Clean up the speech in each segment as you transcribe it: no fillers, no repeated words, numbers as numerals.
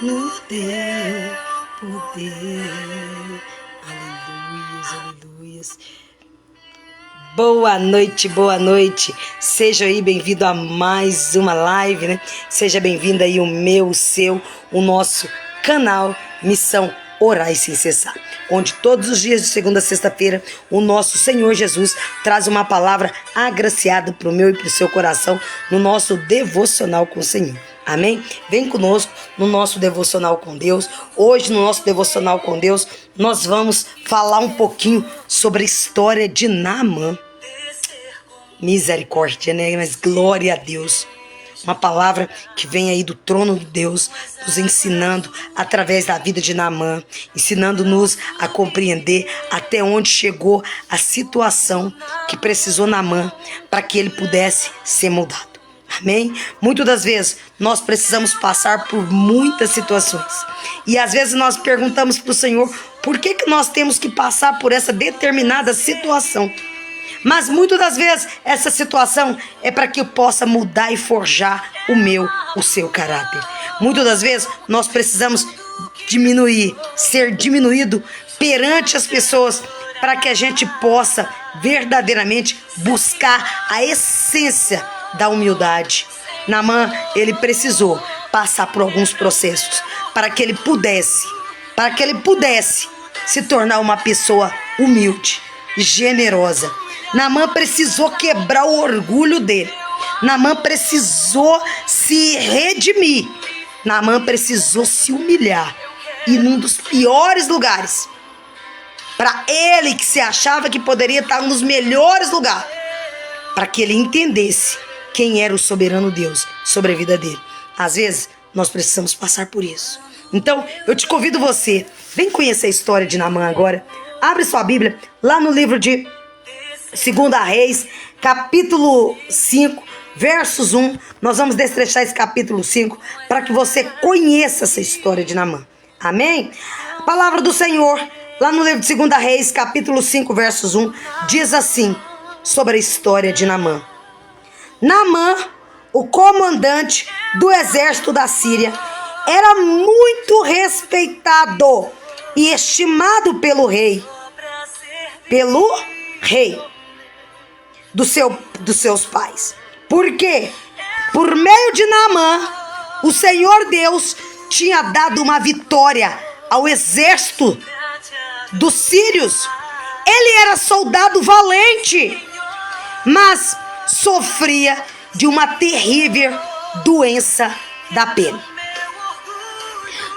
no teu poder. Aleluias, aleluias. Boa noite, boa noite. Seja aí bem-vindo a mais uma live, né? Seja bem-vindo aí o meu, o seu, o nosso canal Missão Orar Sem Cessar, onde todos os dias de segunda a sexta-feira o nosso Senhor Jesus traz uma palavra agraciada para o meu e para o seu coração no nosso devocional com o Senhor. Amém? Vem conosco no nosso devocional com Deus. Hoje no nosso devocional com Deus nós vamos falar um pouquinho sobre a história de Naamã. Misericórdia, né? Mas glória a Deus. Uma palavra que vem aí do trono de Deus, nos ensinando através da vida de Naamã, ensinando-nos a compreender até onde chegou a situação que precisou Naamã para que ele pudesse ser mudado. Amém? Muitas das vezes nós precisamos passar por muitas situações. E às vezes nós perguntamos para o Senhor por que nós temos que passar por essa determinada situação. Mas muitas das vezes essa situação é para que eu possa mudar e forjar o seu caráter. Muitas das vezes nós precisamos ser diminuído perante as pessoas para que a gente possa verdadeiramente buscar a essência da humildade. Naamã, ele precisou passar por alguns processos para que ele pudesse se tornar uma pessoa humilde, generosa. Naamã precisou quebrar o orgulho dele. Naamã precisou se redimir. Naamã precisou se humilhar. E num dos piores lugares, para ele que se achava que poderia estar nos melhores lugares, para que ele entendesse quem era o soberano Deus sobre a vida dele. Às vezes, nós precisamos passar por isso. Então, eu te convido você, vem conhecer a história de Naamã agora. Abre sua Bíblia, lá no livro de 2 Reis, capítulo 5, versos 1. Nós vamos destrechar esse capítulo 5 para que você conheça essa história de Naamã. Amém? A palavra do Senhor, lá no livro de 2 Reis, capítulo 5, versos 1, diz assim, sobre a história de Naamã. Naamã, o comandante do exército da Síria, era muito respeitado e estimado pelo rei dos seus pais. Por quê? Por meio de Naamã, o Senhor Deus tinha dado uma vitória ao exército dos sírios. Ele era soldado valente, mas sofria de uma terrível doença da pele.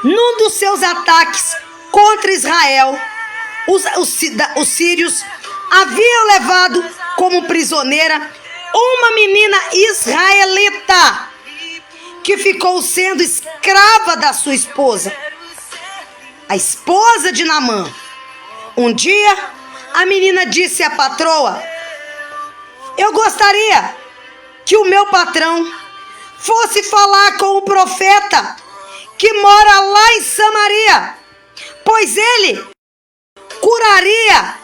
Num dos seus ataques contra Israel, os sírios haviam levado como prisioneira uma menina israelita que ficou sendo escrava da sua esposa, a esposa de Naamã. Um dia, a menina disse à patroa: eu gostaria que o meu patrão fosse falar com o profeta que mora lá em Samaria, pois ele curaria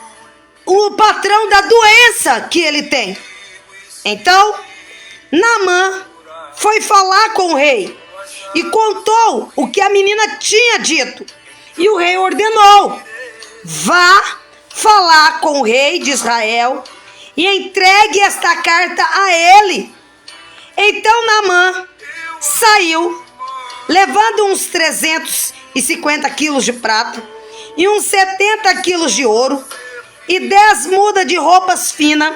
o patrão da doença que ele tem. Então, Naamã foi falar com o rei e contou o que a menina tinha dito. E o rei ordenou: vá falar com o rei de Israel e entregue esta carta a ele. Então Naamã saiu, levando uns 350 quilos de prata e uns 70 quilos de ouro e 10 mudas de roupas finas.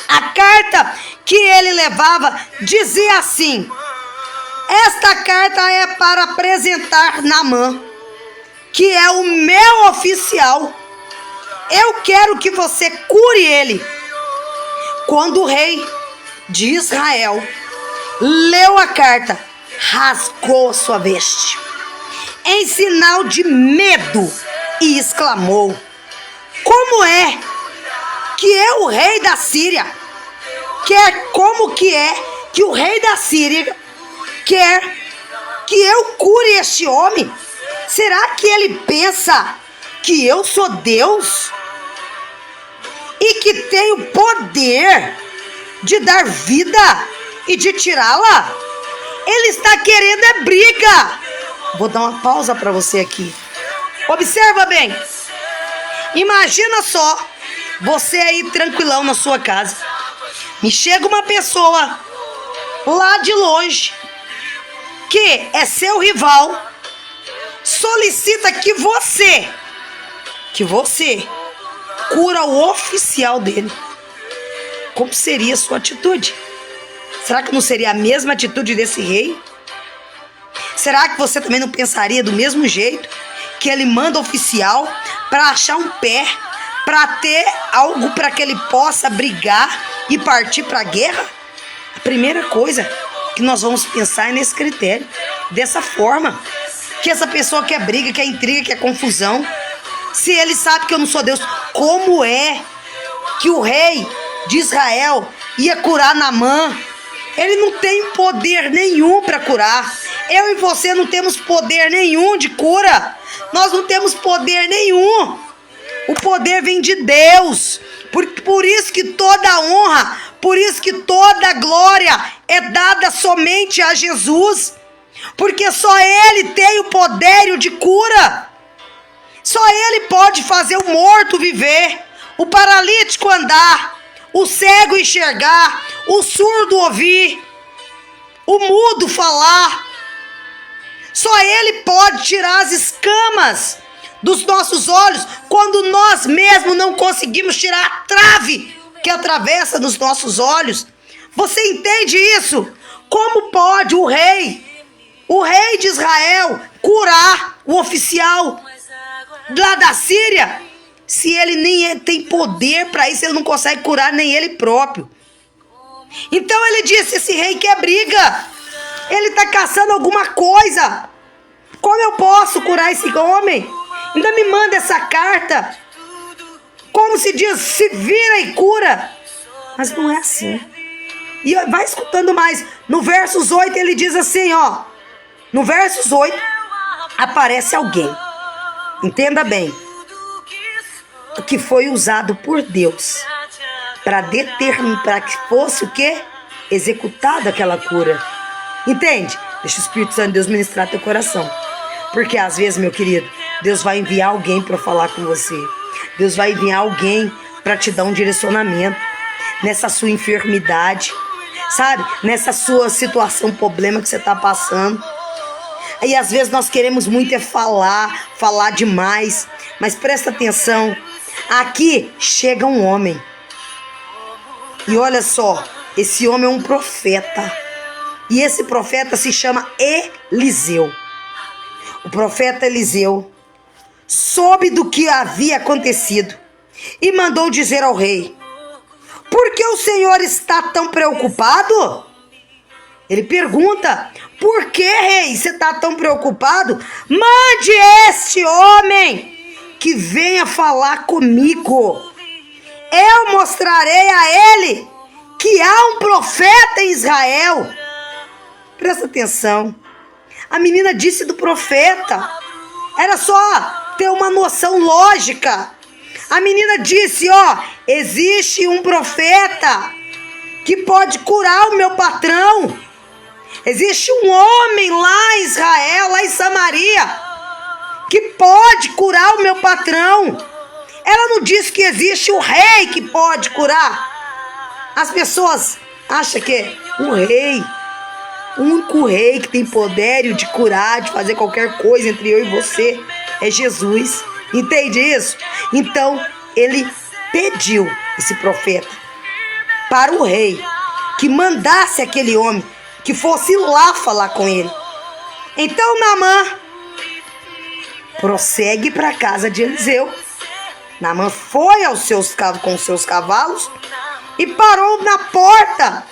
A carta que ele levava dizia assim: esta carta é para apresentar Naamã, que é o meu oficial. Eu quero que você cure ele. Quando o rei de Israel leu a carta, rasgou sua veste em sinal de medo e exclamou: como é que o rei da Síria que o rei da Síria quer que eu cure este homem? Será que ele pensa que eu sou Deus e que tenho poder de dar vida e de tirá-la? Ele está querendo é briga. Vou dar uma pausa para você aqui. Observa bem. Imagina só, você aí tranquilão na sua casa. Me chega uma pessoa lá de longe, que é seu rival, solicita que você cura o oficial dele. Como seria a sua atitude? Será que não seria a mesma atitude desse rei? Será que você também não pensaria do mesmo jeito que ele manda oficial para achar um pé, para ter algo para que ele possa brigar e partir para a guerra? A primeira coisa que nós vamos pensar é nesse critério, dessa forma, que essa pessoa quer briga, quer intriga, quer confusão. Se ele sabe que eu não sou Deus, como é que o rei de Israel ia curar Naamã? Ele não tem poder nenhum para curar. Eu e você não temos poder nenhum de cura. Nós não temos poder nenhum. O poder vem de Deus. Por isso que toda honra, por isso que toda glória é dada somente a Jesus. Porque só Ele tem o poder de cura. Só Ele pode fazer o morto viver, o paralítico andar, o cego enxergar, o surdo ouvir, o mudo falar. Só Ele pode tirar as escamas dos nossos olhos quando nós mesmos não conseguimos tirar a trave que atravessa nos nossos olhos. Você entende isso? Como pode o rei de Israel, curar o oficial lá da Síria, se ele nem tem poder para isso? Ele não consegue curar nem ele próprio. Então ele disse: esse rei quer briga, ele está caçando alguma coisa. Como eu posso curar esse homem? Ainda me manda essa carta, como se diz, se vira e cura. Mas não é assim. E vai escutando mais. No versos 8 ele diz assim, ó. No versos 8 aparece alguém. Entenda bem. Que foi usado por Deus para determinar, para que fosse o quê? Executada aquela cura. Entende? Deixa o Espírito Santo de Deus ministrar teu coração. Porque às vezes, meu querido, Deus vai enviar alguém para falar com você. Deus vai enviar alguém para te dar um direcionamento nessa sua enfermidade, sabe? Nessa sua situação, problema que você está passando. E às vezes nós queremos muito é falar demais. Mas presta atenção. Aqui chega um homem. E olha só, esse homem é um profeta. E esse profeta se chama Eliseu. O profeta Eliseu soube do que havia acontecido e mandou dizer ao rei: por que o Senhor está tão preocupado? Ele pergunta: por que, rei, você está tão preocupado? Mande este homem que venha falar comigo. Eu mostrarei a ele que há um profeta em Israel. Presta atenção. A menina disse do profeta. Era só ter uma noção lógica. A menina disse, ó, existe um profeta que pode curar o meu patrão. Existe um homem lá em Israel, lá em Samaria, que pode curar o meu patrão. Ela não disse que existe um rei que pode curar. As pessoas acham que é um rei, o único rei que tem poder de curar, de fazer qualquer coisa entre eu e você é Jesus. Entende isso? Então ele pediu, esse profeta, para o rei que mandasse aquele homem, que fosse lá falar com ele. Então Naamã prossegue para a casa de Eliseu. Naamã foi com os seus cavalos e parou na porta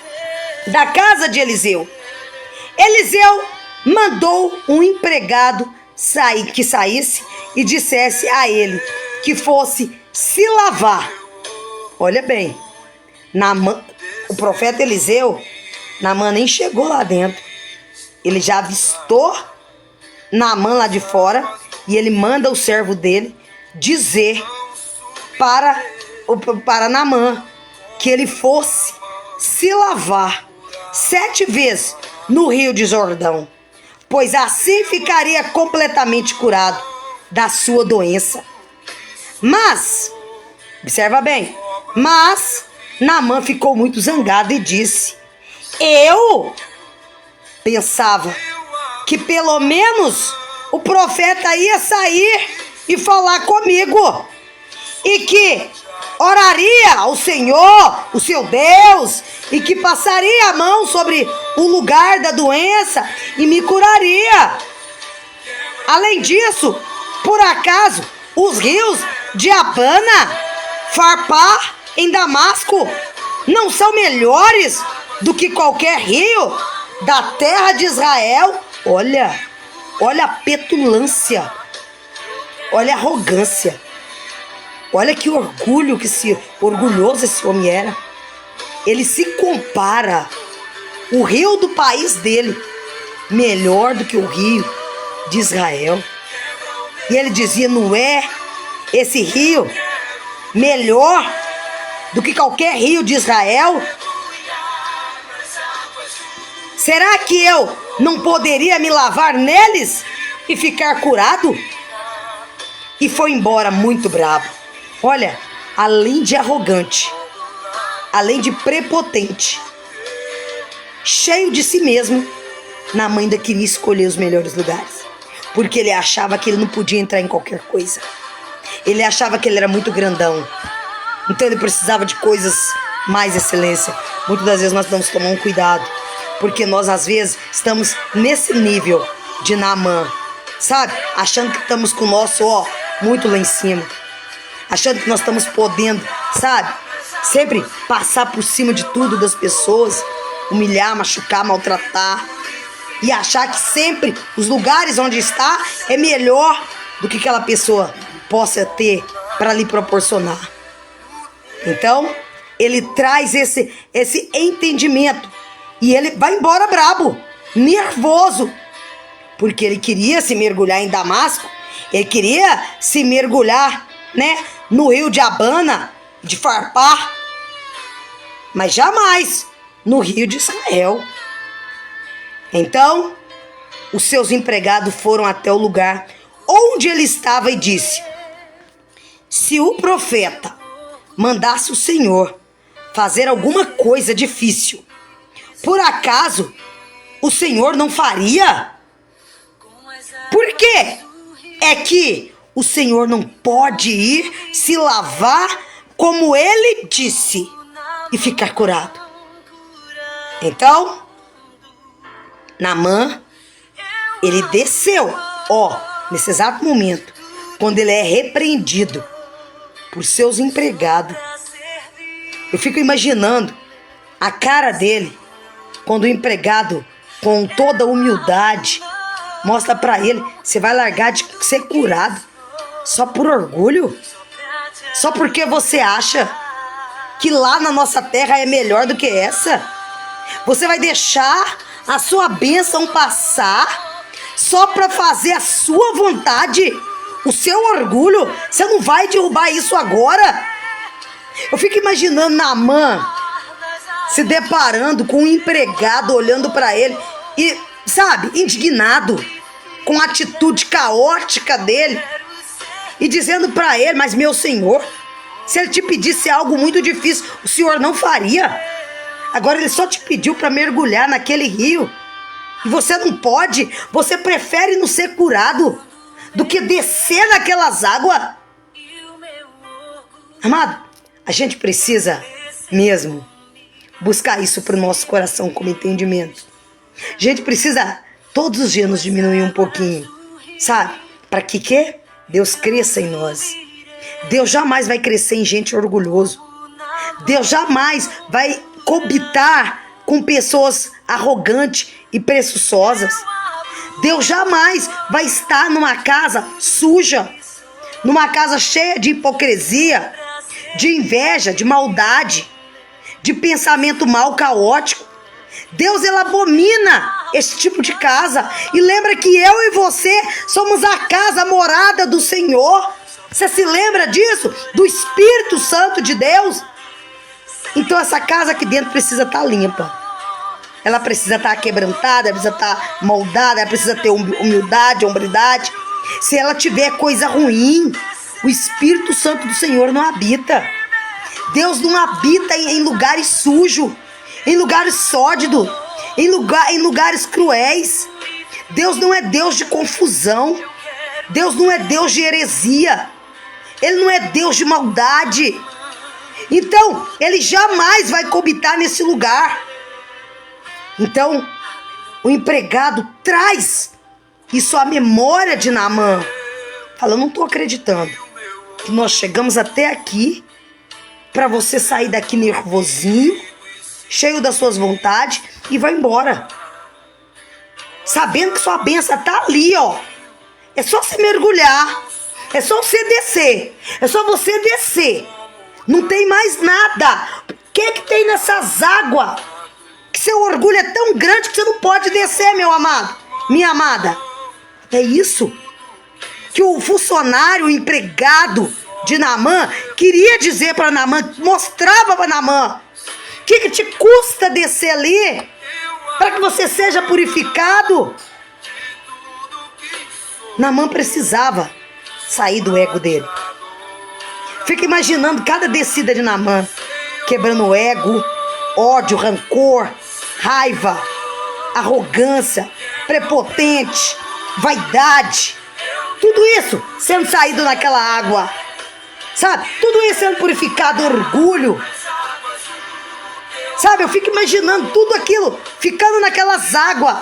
da casa de Eliseu. Eliseu mandou um empregado que saísse e dissesse a ele que fosse se lavar. Olha bem, o profeta Eliseu, Naamã nem chegou lá dentro. Ele já avistou Naamã lá de fora e ele manda o servo dele dizer para Naamã que ele fosse se lavar 7 vezes no Rio de Jordão. pois assim ficaria completamente curado da sua doença. Mas, observa bem, mas Naamã ficou muito zangado e disse: eu pensava que pelo menos o profeta ia sair e falar comigo, e que oraria ao Senhor, o seu Deus, e que passaria a mão sobre o lugar da doença e me curaria. Além disso, por acaso, os rios de Abana, Farpar, em Damasco, não são melhores do que qualquer rio da terra de Israel? Olha a petulância, olha a arrogância, olha que orgulho, orgulhoso esse homem era. Ele se compara o rio do país dele melhor do que o rio de Israel. E ele dizia: não é esse rio melhor do que qualquer rio de Israel? Será que eu não poderia me lavar neles e ficar curado? E foi embora muito bravo. Olha, além de arrogante, além de prepotente, cheio de si mesmo, Naamã ainda queria escolher os melhores lugares, porque ele achava que ele não podia entrar em qualquer coisa. Ele achava que ele era muito grandão, então ele precisava de coisas mais excelência. Muitas das vezes nós temos que tomar um cuidado, porque nós às vezes estamos nesse nível de Naamã, sabe? Achando que estamos com o nosso, muito lá em cima. Achando que nós estamos podendo, sabe? Sempre passar por cima de tudo das pessoas, humilhar, machucar, maltratar. E achar que sempre os lugares onde está é melhor do que aquela pessoa possa ter para lhe proporcionar. Então, ele traz esse entendimento. E ele vai embora brabo, nervoso, porque ele queria se mergulhar em Damasco, ele queria se mergulhar, no rio de Abana, de Farpar, mas jamais no rio de Israel. Então, os seus empregados foram até o lugar onde ele estava e disse: se o profeta mandasse o Senhor fazer alguma coisa difícil, por acaso o Senhor não faria? Por quê? É que o Senhor não pode ir se lavar como ele disse e ficar curado. Então, Naamã, ele desceu, nesse exato momento, quando ele é repreendido por seus empregados. Eu fico imaginando a cara dele, quando o empregado, com toda humildade, mostra pra ele: você vai largar de ser curado só por orgulho? Só porque você acha que lá na nossa terra é melhor do que essa? Você vai deixar a sua bênção passar só pra fazer a sua vontade? O seu orgulho? Você não vai derrubar isso agora? Eu fico imaginando Naamã se deparando com um empregado olhando pra ele e, sabe, indignado com a atitude caótica dele e dizendo pra ele: mas meu senhor, se ele te pedisse algo muito difícil, o senhor não faria? Agora ele só te pediu pra mergulhar naquele rio e você não pode? Você prefere não ser curado do que descer naquelas águas? Amado, a gente precisa mesmo buscar isso para o nosso coração como entendimento. A gente precisa todos os dias nos diminuir um pouquinho, sabe? Para que Deus cresça em nós. Deus jamais vai crescer em gente orgulhoso. Deus jamais vai coabitar com pessoas arrogantes e presunçosas. Deus jamais vai estar numa casa suja, numa casa cheia de hipocrisia, de inveja, de maldade, de pensamento mal, caótico. Deus, ele abomina esse tipo de casa. E lembra que eu e você somos a casa, a morada do Senhor. Você se lembra disso? Do Espírito Santo de Deus? Então essa casa aqui dentro precisa estar limpa. ela precisa estar quebrantada, ela precisa estar moldada, ela precisa ter humildade, hombridade. Se ela tiver coisa ruim, o Espírito Santo do Senhor não habita. Deus não habita em lugares sujos, em lugares sórdidos, em lugares cruéis. Deus não é Deus de confusão. Deus não é Deus de heresia. Ele não é Deus de maldade. Então, ele jamais vai coabitar nesse lugar. Então, o empregado traz isso à memória de Naamã. Fala, eu não estou acreditando que nós chegamos até aqui para você sair daqui nervosinho, cheio das suas vontades e vai embora. Sabendo que sua bênção está ali, ó. É só você mergulhar. É só você descer. É só você descer. Não tem mais nada. O que tem nessas águas? Que seu orgulho é tão grande que você não pode descer, meu amado. Minha amada. É isso que o funcionário, o empregado de Naamã queria dizer para Naamã, mostrava para Naamã. O que te custa descer ali para que você seja purificado? Naamã precisava sair do ego dele. Fica imaginando cada descida de Naamã, quebrando o ego, ódio, rancor, raiva, arrogância, prepotente, vaidade. Tudo isso sendo saído naquela água. Sabe? Tudo isso sendo purificado, orgulho. Sabe? Eu fico imaginando tudo aquilo ficando naquelas águas.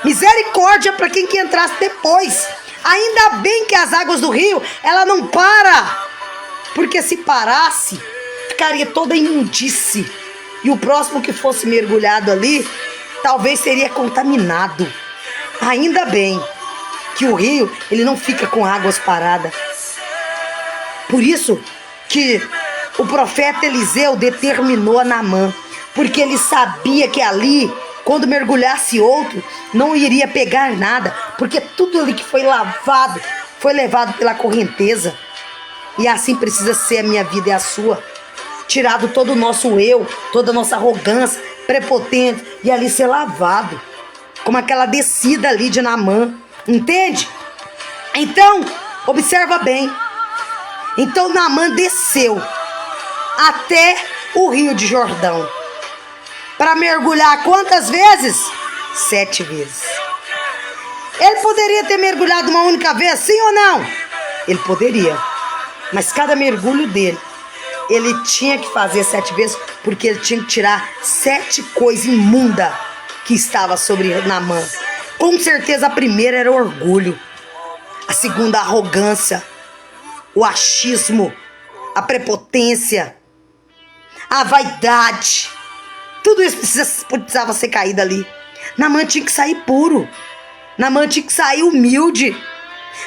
Misericórdia para quem que entrasse depois. Ainda bem que as águas do rio, ela não para. Porque se parasse, ficaria toda imundície. E o próximo que fosse mergulhado ali, talvez seria contaminado. Ainda bem que o rio, ele não fica com águas paradas. Por isso que o profeta Eliseu determinou a Naamã. Porque ele sabia que ali, quando mergulhasse outro, não iria pegar nada. Porque tudo ali que foi lavado, foi levado pela correnteza. E assim precisa ser a minha vida e a sua. Tirado todo o nosso eu, toda a nossa arrogância, prepotente, e ali ser lavado. Como aquela descida ali de Naamã. Entende? Então, observa bem. Então Naamã desceu até o rio de Jordão. Para mergulhar quantas vezes? 7 vezes. Ele poderia ter mergulhado uma única vez, sim ou não? Ele poderia. Mas cada mergulho dele, ele tinha que fazer 7 vezes, porque ele tinha que tirar 7 coisas imundas que estava sobre Naamã. Com certeza a primeira era o orgulho. A segunda, a arrogância. O achismo. A prepotência. A vaidade. Tudo isso precisava ser caído ali. Naamã tinha que sair puro. Naamã tinha que sair humilde.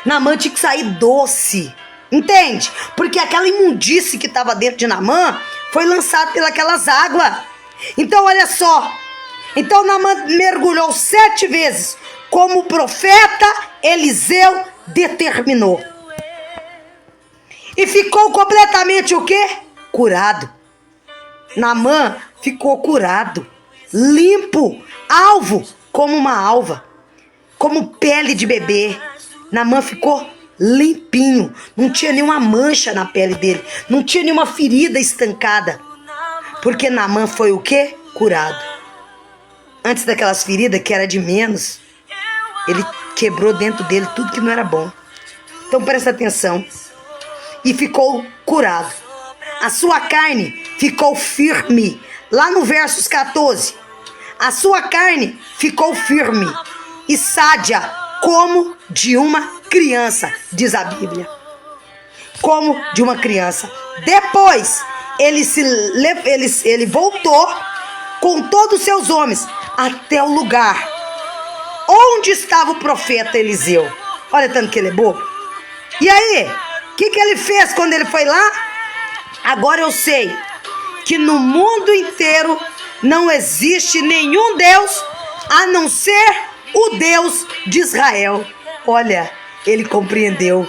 Naamã tinha que sair doce. Entende? Porque aquela imundície que estava dentro de Naamã foi lançada pelas águas. Então olha só. Então Naamã mergulhou 7 vezes, como o profeta Eliseu determinou. E ficou completamente o quê? Curado. Naamã ficou curado, limpo, alvo, como uma alva, como pele de bebê. Naamã ficou limpinho, não tinha nenhuma mancha na pele dele, não tinha nenhuma ferida estancada, porque Naamã foi o quê? Curado. Antes daquelas feridas que era de menos, ele quebrou dentro dele tudo que não era bom. Então presta atenção. E ficou curado. A sua carne ficou firme. Lá no versos 14. A sua carne ficou firme e sádia como de uma criança, diz a Bíblia. Como de uma criança. Depois, ele voltou com todos os seus homens até o lugar onde estava o profeta Eliseu. Olha tanto que ele é bobo. E aí, o que ele fez quando ele foi lá? Agora eu sei que no mundo inteiro não existe nenhum Deus a não ser o Deus de Israel. Olha, ele compreendeu.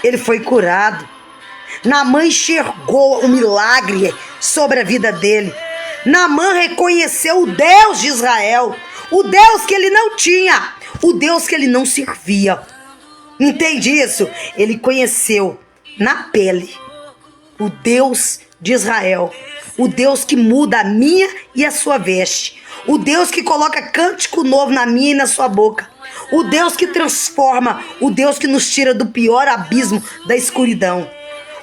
Ele foi curado. Naamã enxergou o milagre sobre a vida dele. Naamã reconheceu o Deus de Israel, o Deus que ele não tinha, o Deus que ele não servia. Entende isso? Ele conheceu na pele o Deus de Israel, o Deus que muda a minha e a sua veste, o Deus que coloca cântico novo na minha e na sua boca, o Deus que transforma, o Deus que nos tira do pior abismo da escuridão,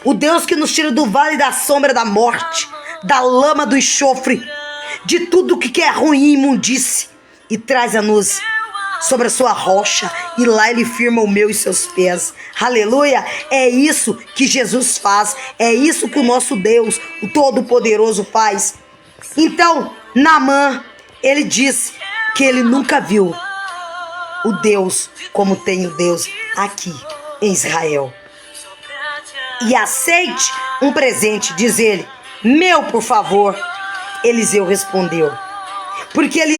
o Deus que nos tira do vale da sombra da morte, da lama do enxofre, de tudo que é ruim e imundice, e traz a luz sobre a sua rocha, e lá ele firma o meu e seus pés. Aleluia! É isso que Jesus faz, é isso que o nosso Deus, o Todo-Poderoso, faz. Então, Naamã, ele disse que ele nunca viu o Deus como tem o Deus aqui em Israel. E aceite um presente, diz ele, meu, por favor. Eliseu respondeu, porque ele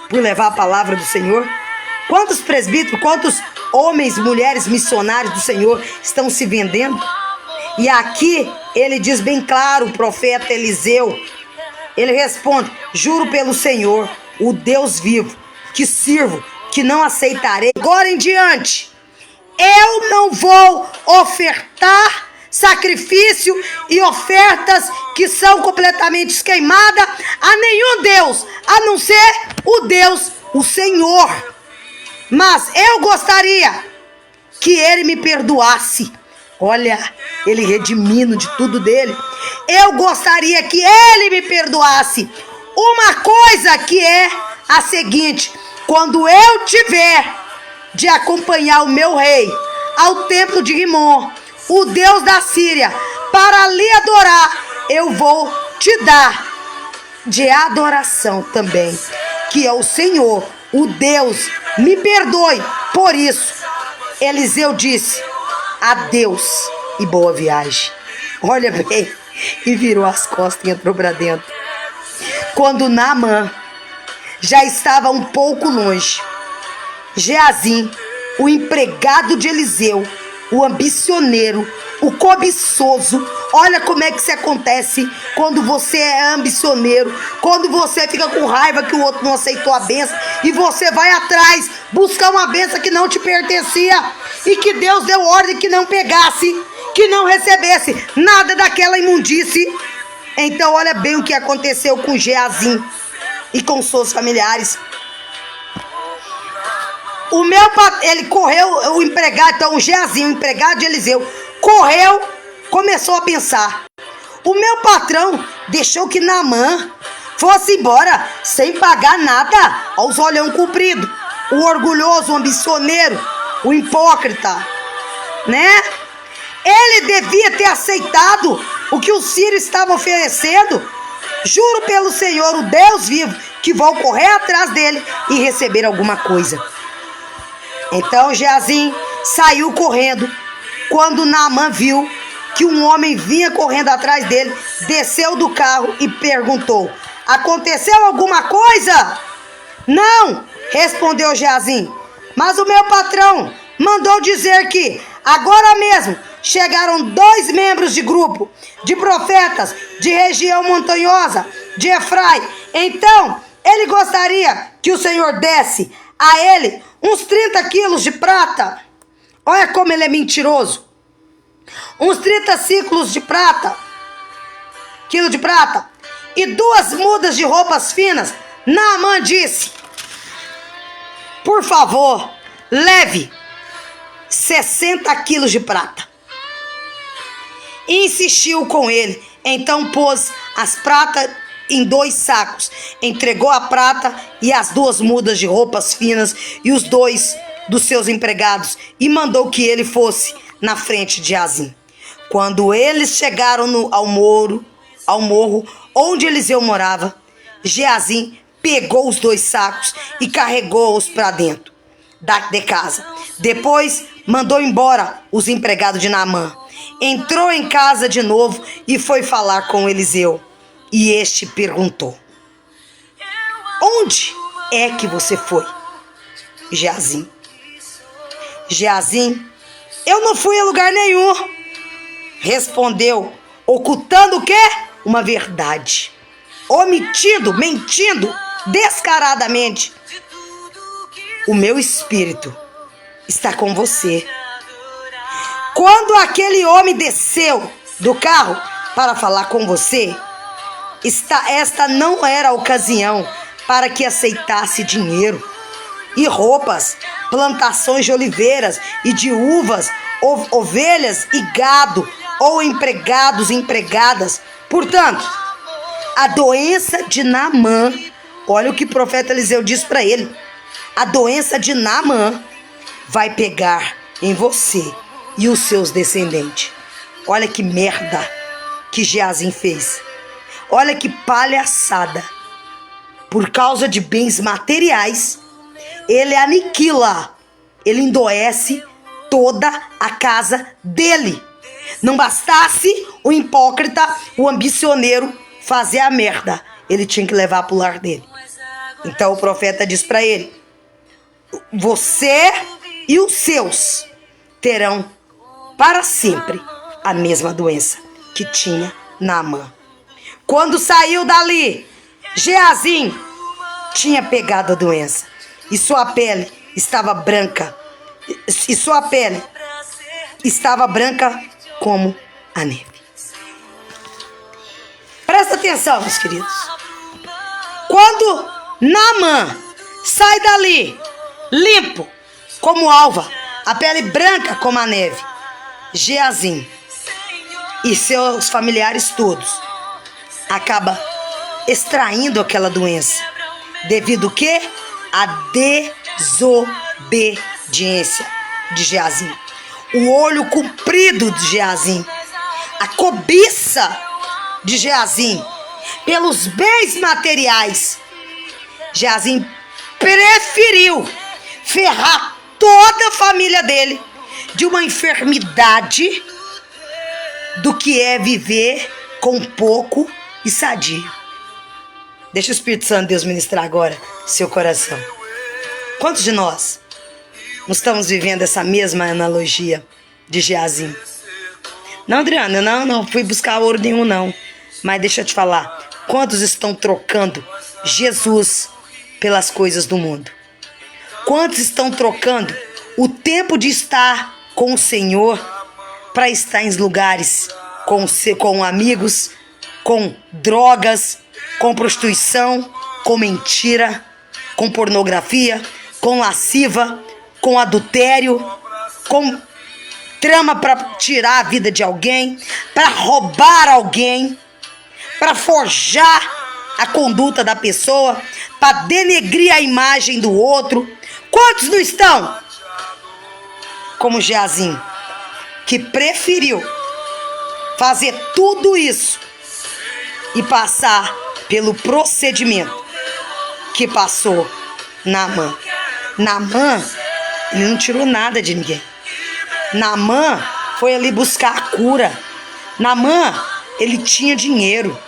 por levar a palavra do Senhor. Quantos presbíteros, quantos homens, mulheres, missionários do Senhor estão se vendendo? E aqui ele diz bem claro, o profeta Eliseu, ele responde, juro pelo Senhor, o Deus vivo, que sirvo, que não aceitarei. Agora em diante, eu não vou ofertar sacrifício e ofertas que são completamente queimadas a nenhum Deus, a não ser o Deus, o Senhor. Mas eu gostaria que ele me perdoasse. Olha, ele redimindo de tudo dele. Eu gostaria que ele me perdoasse. Uma coisa que é a seguinte, quando eu tiver de acompanhar o meu rei ao templo de Rimon, o Deus da Síria, para lhe adorar, eu vou te dar de adoração também, que é o Senhor, o Deus, me perdoe por isso. Eliseu disse, adeus e boa viagem. Olha bem, e virou as costas e entrou para dentro. Quando Naamã já estava um pouco longe, Geazim, o empregado de Eliseu, o ambicioneiro, o cobiçoso, olha como é que isso acontece quando você é ambicioneiro, quando você fica com raiva que o outro não aceitou a bênção e você vai atrás buscar uma bênção que não te pertencia e que Deus deu ordem que não pegasse, que não recebesse nada daquela imundície. Então olha bem o que aconteceu com Geazim e com seus familiares. Ele correu, o empregado, então o Geazim, o empregado de Eliseu, correu, começou a pensar. O meu patrão deixou que Naamã fosse embora sem pagar nada aos olhão comprido. O orgulhoso, o ambicioneiro, o hipócrita, né? Ele devia ter aceitado o que os sírios estavam oferecendo. Juro pelo Senhor, o Deus vivo, que vou correr atrás dele e receber alguma coisa. Então Geazim saiu correndo. Quando Naamã viu que um homem vinha correndo atrás dele, desceu do carro e perguntou, aconteceu alguma coisa? Não, respondeu Geazim, mas o meu patrão mandou dizer que agora mesmo chegaram 2 membros de grupo de profetas de região montanhosa de Efraim. Então ele gostaria que o Senhor desse a ele uns 30 quilos de prata. Olha como ele é mentiroso. Uns 30 ciclos de prata. Quilo de prata. E 2 mudas de roupas finas. Naamã disse, por favor, leve 60 quilos de prata. E insistiu com ele. Então pôs as pratas em 2 sacos, entregou a prata e as 2 mudas de roupas finas e os 2 dos seus empregados e mandou que ele fosse na frente de Geazim. Quando eles chegaram ao morro onde Eliseu morava, Geazim pegou os 2 sacos e carregou-os para dentro de casa. Depois mandou embora os empregados de Naamã. Entrou em casa de novo e foi falar com Eliseu. E este perguntou, onde é que você foi? Geazim, eu não fui a lugar nenhum. Respondeu, ocultando o quê? Uma verdade. omitido, mentindo descaradamente, o meu espírito está com você. Quando aquele homem desceu do carro para falar com você, esta não era a ocasião para que aceitasse dinheiro e roupas, plantações de oliveiras e de uvas, ovelhas e gado, ou empregados e empregadas. Portanto, a doença de Naamã, olha o que o profeta Eliseu diz para ele: a doença de Naamã vai pegar em você e os seus descendentes. Olha que merda que Geazim fez. Olha que palhaçada. Por causa de bens materiais, ele aniquila, ele endoece toda a casa dele. Não bastasse o hipócrita, o ambicioneiro fazer a merda, ele tinha que levar pro lar dele. Então o profeta diz para ele: você e os seus terão para sempre a mesma doença que tinha Naamã. Quando saiu dali, Geazim tinha pegado a doença e sua pele estava branca. E sua pele estava branca como a neve. Presta atenção, meus queridos. Quando Naamã sai dali, limpo como alva, a pele branca como a neve, Geazim e seus familiares todos acaba extraindo aquela doença. Devido o quê? A desobediência de Geazim. O olho comprido de Geazim. A cobiça de Geazim pelos bens materiais. Geazim preferiu ferrar toda a família dele de uma enfermidade do que é viver com pouco e sadio. Deixa o Espírito Santo de Deus ministrar agora seu coração. Quantos de nós não estamos vivendo essa mesma analogia de Geazim? Não, Adriana, não fui buscar ouro nenhum não. Mas deixa eu te falar, quantos estão trocando Jesus pelas coisas do mundo? Quantos estão trocando o tempo de estar com o Senhor para estar em lugares com amigos, com drogas, com prostituição, com mentira, com pornografia, com lasciva, com adultério, com trama para tirar a vida de alguém, para roubar alguém, para forjar a conduta da pessoa, para denegrir a imagem do outro. Quantos não estão como Geazim, que preferiu fazer tudo isso e passar pelo procedimento que passou Naamã? Naamã, ele não tirou nada de ninguém. Naamã foi ali buscar a cura. Naamã, ele tinha dinheiro.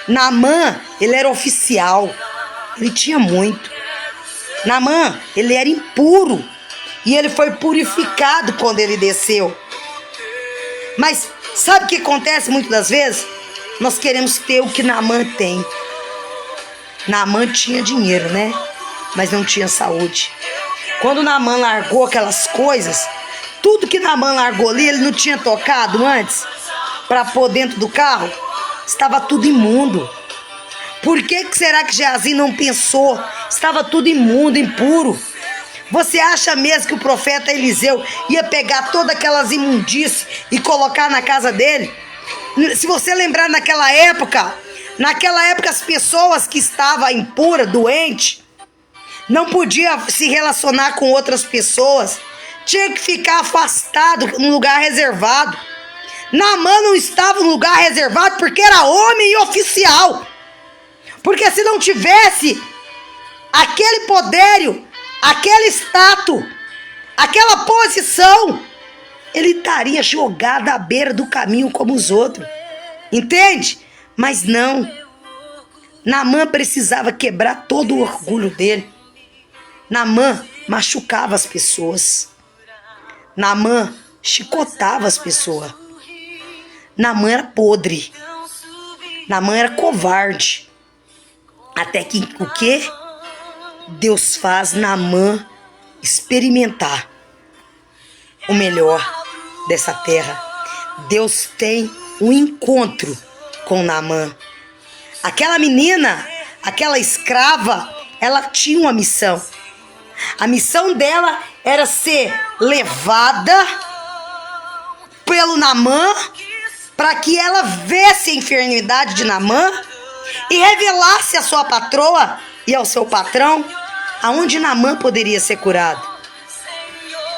Naamã, ele era oficial. Ele tinha muito. Naamã, ele era impuro. E ele foi purificado quando ele desceu. Mas sabe o que acontece muitas das vezes? Nós queremos ter o que Naamã tem. Naamã tinha dinheiro, né? Mas não tinha saúde. Quando Naamã largou aquelas coisas, tudo que Naamã largou ali, ele não tinha tocado antes para pôr dentro do carro, estava tudo imundo. Por que será que Geazim não pensou? Estava tudo imundo, impuro. Você acha mesmo que o profeta Eliseu ia pegar todas aquelas imundícies e colocar na casa dele? Se você lembrar naquela época as pessoas que estavam impuras, doentes, não podiam se relacionar com outras pessoas. Tinha que ficar afastado num lugar reservado. Naamã não estava num lugar reservado porque era homem e oficial. Porque se não tivesse aquele poder, aquele status, aquela posição, ele estaria jogado à beira do caminho como os outros. Entende? Mas não. Naamã precisava quebrar todo o orgulho dele. Naamã machucava as pessoas. Naamã chicotava as pessoas. Naamã era podre. Naamã era covarde. Até que o quê? Deus faz Naamã experimentar o melhor dessa terra. Deus tem um encontro com Naamã. Aquela menina, aquela escrava, ela tinha uma missão. A missão dela era ser levada pelo Naamã para que ela visse a enfermidade de Naamã e revelasse à sua patroa e ao seu patrão aonde Naamã poderia ser curado.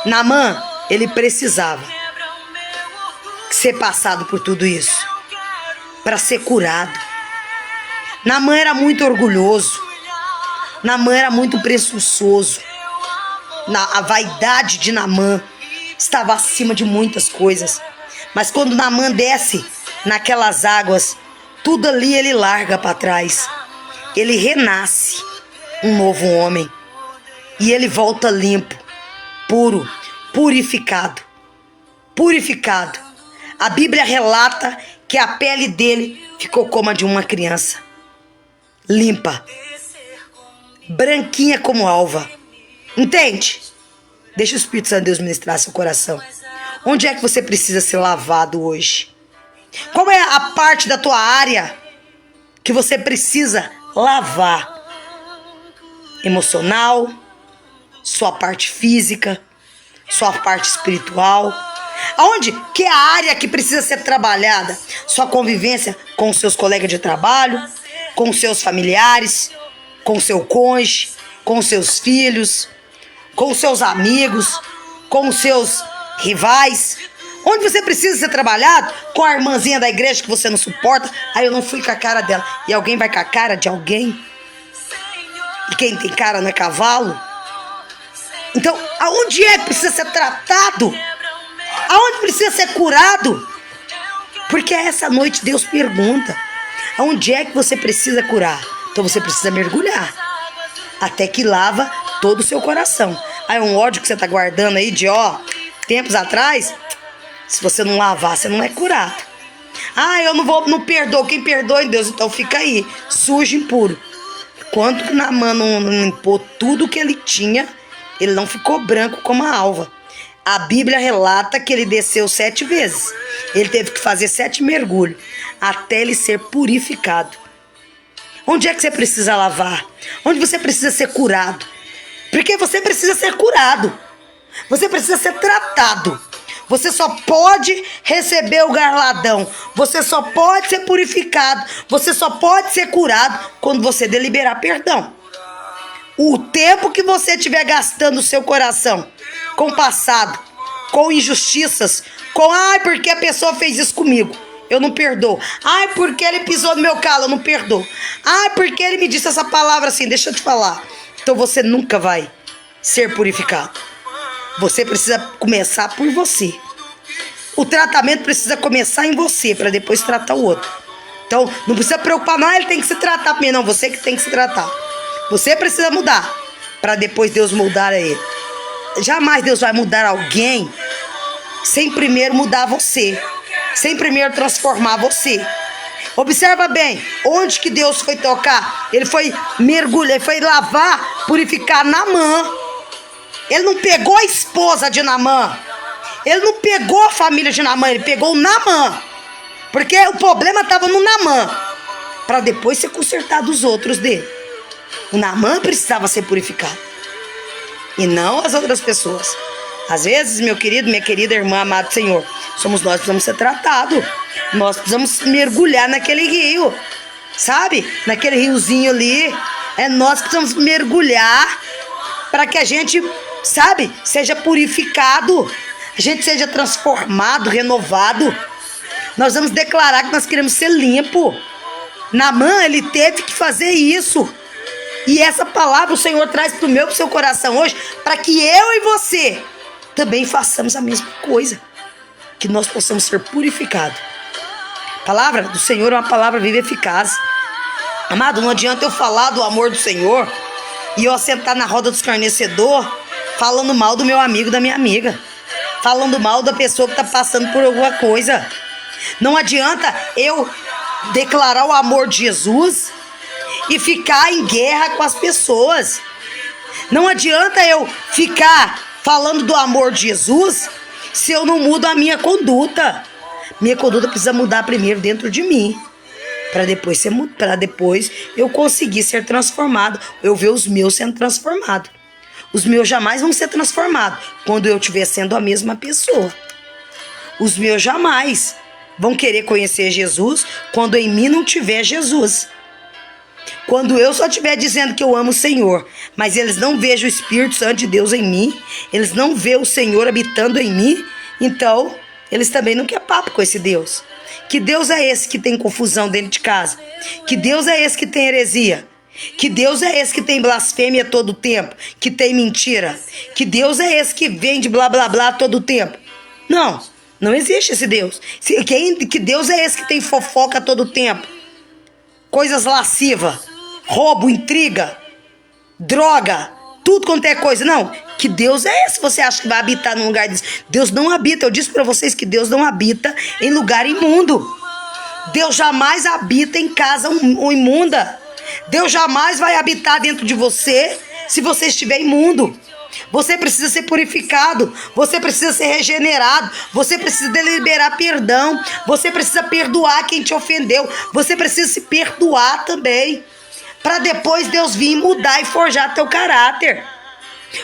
Naamã, ele precisava ser passado por tudo isso para ser curado. Naamã era muito orgulhoso. Naamã era muito presunçoso. A vaidade de Naamã estava acima de muitas coisas. Mas quando Naamã desce naquelas águas, tudo ali ele larga para trás. Ele renasce um novo homem. E ele volta limpo, puro, purificado. Purificado. A Bíblia relata que a pele dele ficou como a de uma criança. Limpa. Branquinha como alva. Entende? Deixa o Espírito Santo de Deus ministrar seu coração. Onde é que você precisa ser lavado hoje? Qual é a parte da tua área que você precisa lavar? Emocional, sua parte física, sua parte espiritual. Aonde que é a área que precisa ser trabalhada? Sua convivência com seus colegas de trabalho, com seus familiares, com seu cônjuge, com seus filhos, com seus amigos, com seus rivais. Onde você precisa ser trabalhado? Com a irmãzinha da igreja que você não suporta. Aí eu não fui com a cara dela. E alguém vai com a cara de alguém? E quem tem cara não é cavalo? Então, aonde é que precisa ser tratado? Aonde precisa ser curado? Porque essa noite Deus pergunta: aonde é que você precisa curar? Então você precisa mergulhar até que lava todo o seu coração. Aí um ódio que você está guardando aí de tempos atrás, se você não lavar, você não é curado. Eu não perdoo. Quem perdoa em Deus, então fica aí, sujo, impuro. Quando que Naamã não limpou tudo que ele tinha, ele não ficou branco como a alva. A Bíblia relata que ele desceu 7 vezes. Ele teve que fazer 7 mergulhos até ele ser purificado. Onde é que você precisa lavar? Onde você precisa ser curado? Porque você precisa ser curado. Você precisa ser tratado. Você só pode receber o galardão. Você só pode ser purificado. Você só pode ser curado quando você deliberar perdão. O tempo que você estiver gastando o seu coração com o passado, com injustiças, com porque a pessoa fez isso comigo, eu não perdoo. Porque ele pisou no meu calo, eu não perdoo. Porque ele me disse essa palavra assim, deixa eu te falar. Então você nunca vai ser purificado. Você precisa começar por você. O tratamento precisa começar em você, para depois tratar o outro. Então, não precisa preocupar, não, ele tem que se tratar primeiro. Não, você que tem que se tratar. Você precisa mudar, para depois Deus mudar ele. Jamais Deus vai mudar alguém sem primeiro mudar você. Sem primeiro transformar você. Observa bem, onde que Deus foi tocar? Ele foi mergulhar, ele foi lavar, purificar Naamã. Ele não pegou a esposa de Naamã. Ele não pegou a família de Naamã, ele pegou o Naamã. Porque o problema estava no Naamã, para depois ser consertado os outros dele. O Naamã precisava ser purificado, e não as outras pessoas. Às vezes, meu querido, minha querida irmã, amado Senhor, somos nós que precisamos ser tratados. Nós precisamos mergulhar naquele rio, sabe? Naquele riozinho ali. É nós que precisamos mergulhar para que a gente, sabe, seja purificado. A gente seja transformado, renovado. Nós vamos declarar que nós queremos ser limpo. Naamã, ele teve que fazer isso. E essa palavra o Senhor traz para o meu, para o seu coração hoje, para que eu e você também façamos a mesma coisa. Que nós possamos ser purificados. A palavra do Senhor é uma palavra viva e eficaz. Amado, não adianta eu falar do amor do Senhor e eu sentar na roda dos escarnecedores falando mal do meu amigo, da minha amiga. Falando mal da pessoa que está passando por alguma coisa. Não adianta eu declarar o amor de Jesus e ficar em guerra com as pessoas. Não adianta eu ficar falando do amor de Jesus se eu não mudo a minha conduta. Minha conduta precisa mudar primeiro dentro de mim, para depois eu conseguir ser transformado, eu ver os meus sendo transformados. Os meus jamais vão ser transformados quando eu estiver sendo a mesma pessoa. Os meus jamais vão querer conhecer Jesus quando em mim não tiver Jesus. Quando eu só estiver dizendo que eu amo o Senhor, mas eles não vejam o Espírito Santo de Deus em mim, eles não vê o Senhor habitando em mim, então eles também não querem papo com esse Deus. Que Deus é esse que tem confusão dentro de casa? Que Deus é esse que tem heresia? Que Deus é esse que tem blasfêmia todo o tempo? Que tem mentira? Que Deus é esse que vende blá blá blá todo o tempo? Não, não existe esse Deus. Que Deus é esse que tem fofoca todo o tempo? Coisas lascivas, roubo, intriga, droga, tudo quanto é coisa. Não, que Deus é esse? Você acha que vai habitar num lugar desse? Deus não habita. Eu disse para vocês que Deus não habita em lugar imundo. Deus jamais habita em casa imunda. Deus jamais vai habitar dentro de você se você estiver imundo. Você precisa ser purificado, você precisa ser regenerado, você precisa liberar perdão, você precisa perdoar quem te ofendeu, você precisa se perdoar também, para depois Deus vir mudar e forjar teu caráter.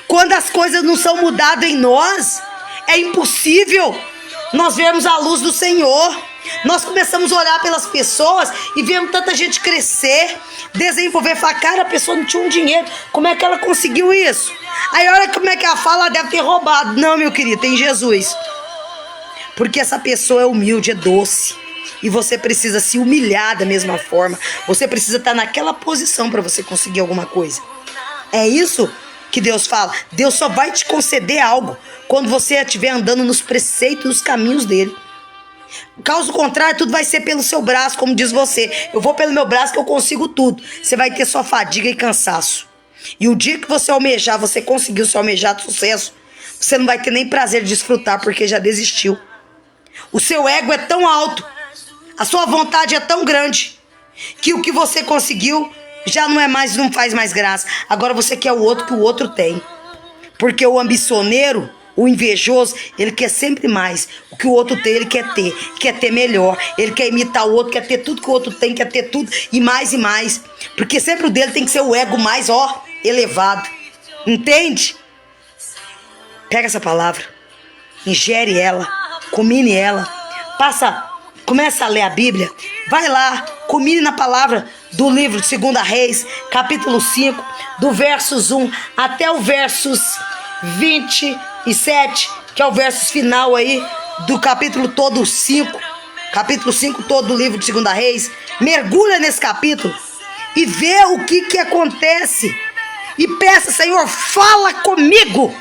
Quando as coisas não são mudadas em nós, é impossível nós vermos a luz do Senhor. Nós começamos a olhar pelas pessoas e vemos tanta gente crescer, desenvolver, falar, cara, a pessoa não tinha um dinheiro, como é que ela conseguiu isso? Aí olha como é que ela fala, ela deve ter roubado. Não, meu querido, tem Jesus. Porque essa pessoa é humilde, é doce. E você precisa se humilhar da mesma forma. Você precisa estar naquela posição para você conseguir alguma coisa. É isso que Deus fala. Deus só vai te conceder algo quando você estiver andando nos preceitos e nos caminhos dele. Caso contrário, tudo vai ser pelo seu braço, como diz você. Eu vou pelo meu braço que eu consigo tudo. Você vai ter só fadiga e cansaço. E o dia que você almejar, você conseguiu seu almejado sucesso, você não vai ter nem prazer de desfrutar, porque já desistiu. O seu ego é tão alto, a sua vontade é tão grande, que o que você conseguiu já não é mais, não faz mais graça. Agora você quer o outro que o outro tem. Porque o ambicioneiro, o invejoso, ele quer sempre mais. O que o outro tem, ele quer ter melhor. Ele quer imitar o outro, quer ter tudo que o outro tem, quer ter tudo e mais e mais. Porque sempre o dele tem que ser o ego mais, elevado. Entende? Pega essa palavra, ingere ela, comine ela, começa a ler a Bíblia, vai lá, comine na palavra do livro de 2 Reis, capítulo 5, do versos 1 até o versos 27, que é o verso final aí do capítulo todo 5, capítulo 5 todo do livro de 2 Reis. Mergulha nesse capítulo e vê o que acontece e peça, Senhor, fala comigo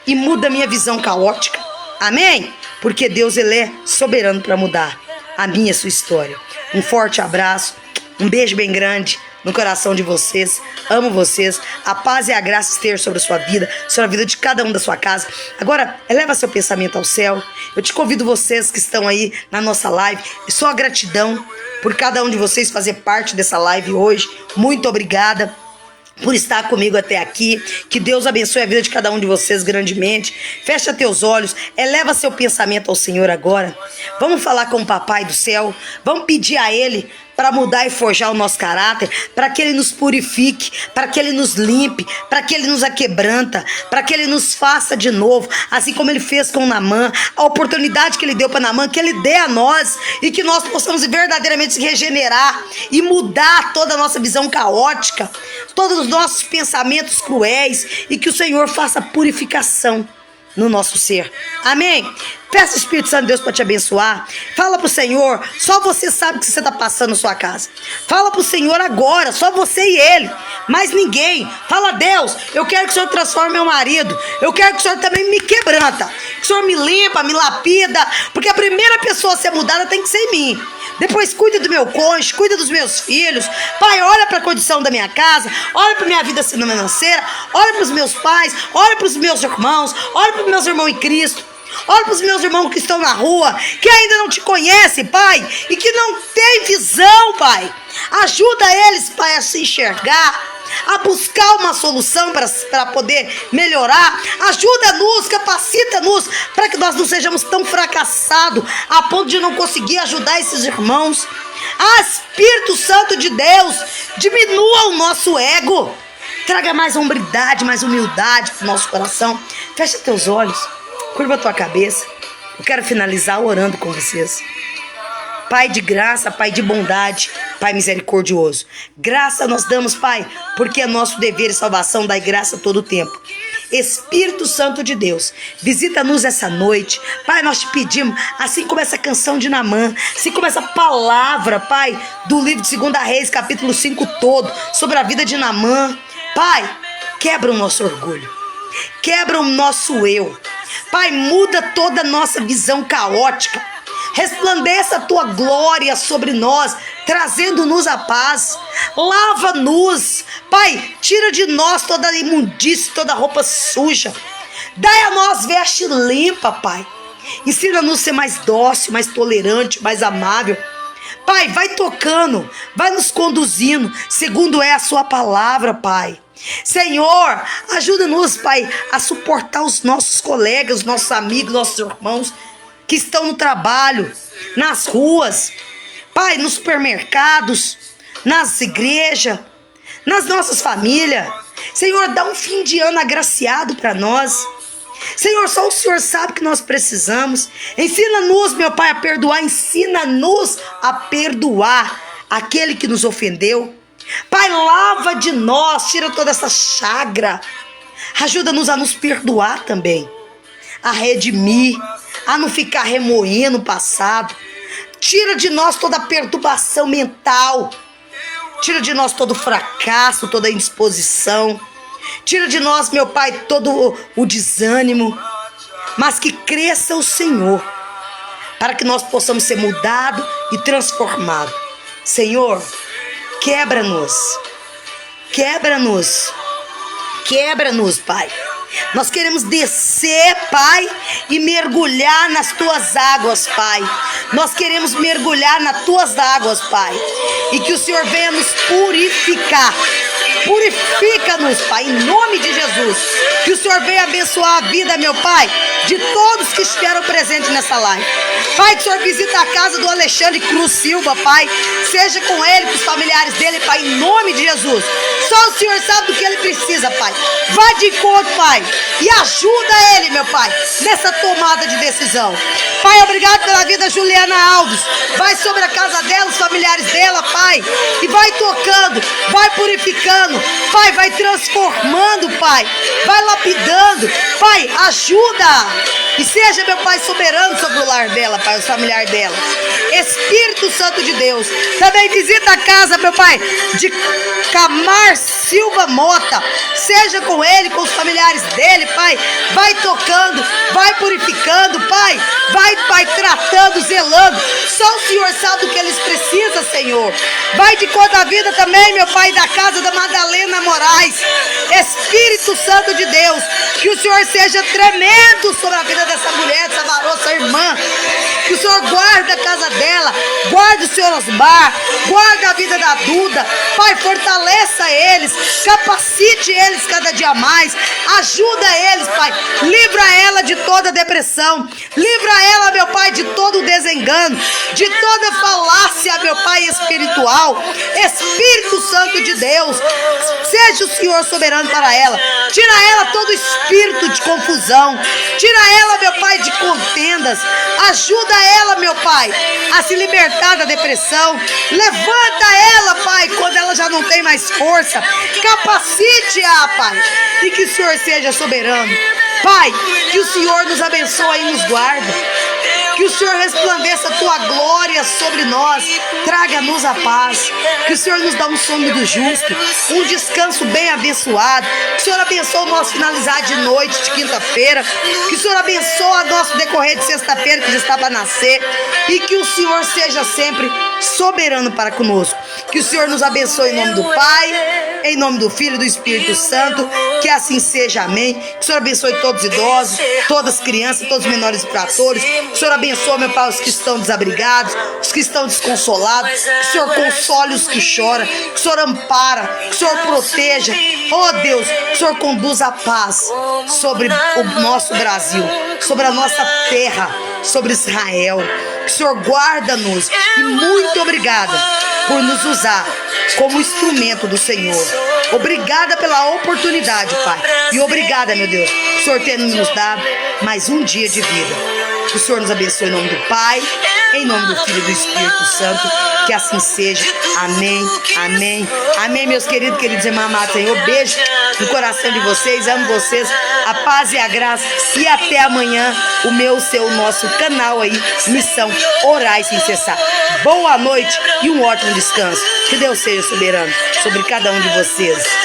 e muda a minha visão caótica. Amém? Porque Deus, ele é soberano para mudar a minha e a sua história. Um forte abraço, um beijo bem grande no coração de vocês. Amo vocês. A paz e a graça estejam sobre a sua vida, sobre a vida de cada um da sua casa. Agora, eleva seu pensamento ao céu. Eu te convido, vocês que estão aí na nossa live, só a gratidão por cada um de vocês fazer parte dessa live hoje. Muito obrigada por estar comigo até aqui. Que Deus abençoe a vida de cada um de vocês grandemente. Fecha teus olhos, eleva seu pensamento ao Senhor agora. Vamos falar com o Papai do céu. Vamos pedir a Ele para mudar e forjar o nosso caráter, para que Ele nos purifique, para que Ele nos limpe, para que Ele nos aquebranta, para que Ele nos faça de novo, assim como Ele fez com Naamã. A oportunidade que Ele deu para Naamã, que Ele dê a nós, e que nós possamos verdadeiramente se regenerar e mudar toda a nossa visão caótica, todos os nossos pensamentos cruéis, e que o Senhor faça purificação no nosso ser. Amém? Peça o Espírito Santo de Deus para te abençoar. Fala pro Senhor, só você sabe o que você está passando na sua casa. Fala pro Senhor agora, só você e Ele, mais ninguém. Fala, Deus, eu quero que o Senhor transforme meu marido. Eu quero que o Senhor também me quebranta, que o Senhor me limpa, me lapida, porque a primeira pessoa a ser mudada tem que ser em mim. Depois cuida do meu cônjuge, cuida dos meus filhos. Pai, olha para a condição da minha casa, olha para minha vida financeira, olha para os meus pais, olha para os meus irmãos, olha para os meus irmãos em Cristo. Olha para os meus irmãos que estão na rua, que ainda não te conhecem, Pai, e que não tem visão, Pai. Ajuda eles, Pai, a se enxergar, a buscar uma solução para poder melhorar. Ajuda-nos, capacita-nos, para que nós não sejamos tão fracassados a ponto de não conseguir ajudar esses irmãos. Espírito Santo de Deus, diminua o nosso ego. Traga mais hombridade, mais humildade para o nosso coração. Fecha teus olhos, curva a tua cabeça. Eu quero finalizar orando com vocês. Pai de graça, Pai de bondade, Pai misericordioso. Graça nós damos, Pai, porque é nosso dever e salvação dar graça todo o tempo. Espírito Santo de Deus, visita-nos essa noite. Pai, nós te pedimos, assim como essa canção de Naamã, assim como essa palavra, Pai, do livro de 2 Reis, capítulo 5 todo, sobre a vida de Naamã. Pai, quebra o nosso orgulho, quebra o nosso eu. Pai, muda toda a nossa visão caótica. Resplandeça a tua glória sobre nós, trazendo-nos a paz. Lava-nos, Pai, tira de nós toda a imundície, toda a roupa suja. Dai a nós veste limpa, Pai. Ensina-nos a ser mais dócil, mais tolerante, mais amável. Pai, vai tocando, vai nos conduzindo, segundo é a sua palavra, Pai. Senhor, ajuda-nos, Pai, a suportar os nossos colegas, os nossos amigos, nossos irmãos que estão no trabalho, nas ruas, Pai, nos supermercados, nas igrejas, nas nossas famílias. Senhor, dá um fim de ano agraciado para nós. Senhor, só o Senhor sabe o que nós precisamos. Ensina-nos, meu Pai, a perdoar. Ensina-nos a perdoar aquele que nos ofendeu. Pai, lava de nós, tira toda essa chagra. Ajuda-nos a nos perdoar também, a redimir, a não ficar remoendo o passado. Tira de nós toda a perturbação mental. Tira de nós todo o fracasso, toda a indisposição. Tira de nós, meu Pai, todo o desânimo. Mas que cresça o Senhor, para que nós possamos ser mudados e transformados. Senhor, quebra-nos. Quebra-nos. Quebra-nos, Pai. Nós queremos descer, Pai, e mergulhar nas tuas águas, Pai. Nós queremos mergulhar nas tuas águas, Pai. E que o Senhor venha nos purificar. Purifica-nos, Pai, em nome de Jesus. Que o Senhor venha abençoar a vida, meu Pai, de todos que estiveram presentes nessa live. Pai, que o Senhor visita a casa do Alexandre Cruz Silva, Pai. Seja com ele, com os familiares dele, Pai, em nome de Jesus. Só o Senhor sabe do que ele precisa, Pai. Vai de encontro, Pai, e ajuda ele, meu Pai, nessa tomada de decisão. Pai, obrigado pela vida da Juliana Alves. Vai sobre a casa dela, os familiares dela, Pai, e vai tocando, vai purificando, Pai, vai transformando, Pai, vai lapidando, Pai, ajuda. E seja, meu Pai, soberano sobre o lar dela, Pai, os familiares dela. Espírito Santo de Deus, também visita a casa, meu Pai, de Camar Silva Mota. Seja com ele, com os familiares dele, Pai. Vai tocando, vai purificando, Pai. Vai tratando, zelando. Só o Senhor sabe o que eles precisam, Senhor. Vai de conta a vida também, meu Pai, da casa da Madalena Moraes. Espírito Santo de Deus, que o Senhor seja tremendo sobre a vida dessa mulher, dessa varoa, dessa irmã. Que o Senhor guarde a casa dela, guarde o Senhor Osmar, guarde a vida da Duda. Pai, fortaleça eles, capacite eles cada dia mais, ajuda eles, Pai. Livra ela de toda depressão, livra ela, meu Pai, de todo o desengano, de toda falácia, meu Pai, espiritual. Espírito Santo de Deus, seja o Senhor soberano para ela. Tira ela todo espírito de confusão, tira ela, meu Pai, de contendas. Ajuda ela, meu Pai, a se libertar da depressão. Levanta ela, Pai, quando ela já não tem mais força. Capacite-a, Pai, e que o Senhor seja soberano. Pai, que o Senhor nos abençoe e nos guarde. Que o Senhor resplandeça a tua glória sobre nós. Traga-nos a paz. Que o Senhor nos dá um sono do justo, um descanso bem abençoado. Que o Senhor abençoe o nosso finalizar de noite, de quinta-feira. Que o Senhor abençoe o nosso decorrer de sexta-feira, que já está para nascer. E que o Senhor seja sempre soberano para conosco. Que o Senhor nos abençoe em nome do Pai, em nome do Filho e do Espírito Santo. Que assim seja, amém. Que o Senhor abençoe todos os idosos, todas as crianças, todos os menores infratores. Que o Senhor abençoe, meu Pai, os que estão desabrigados, os que estão desconsolados. Que o Senhor console os que choram. Que o Senhor ampara, que o Senhor proteja. Oh Deus, que o Senhor conduza a paz sobre o nosso Brasil, sobre a nossa terra, sobre Israel. Que o Senhor guarda-nos. E muito obrigada por nos usar como instrumento do Senhor. Obrigada pela oportunidade, Pai. E obrigada, meu Deus, por o Senhor ter nos dado mais um dia de vida. Que o Senhor nos abençoe em nome do Pai, em nome do Filho e do Espírito Santo. Que assim seja. Amém, amém, amém, meus queridos irmãos amados. Senhor, beijo no coração de vocês. Amo vocês. A paz e a graça. E até amanhã, o meu, o seu, o nosso canal aí, Missão Orar Sem Cessar. Boa noite e um ótimo descanso. Que Deus seja soberano sobre cada um de vocês.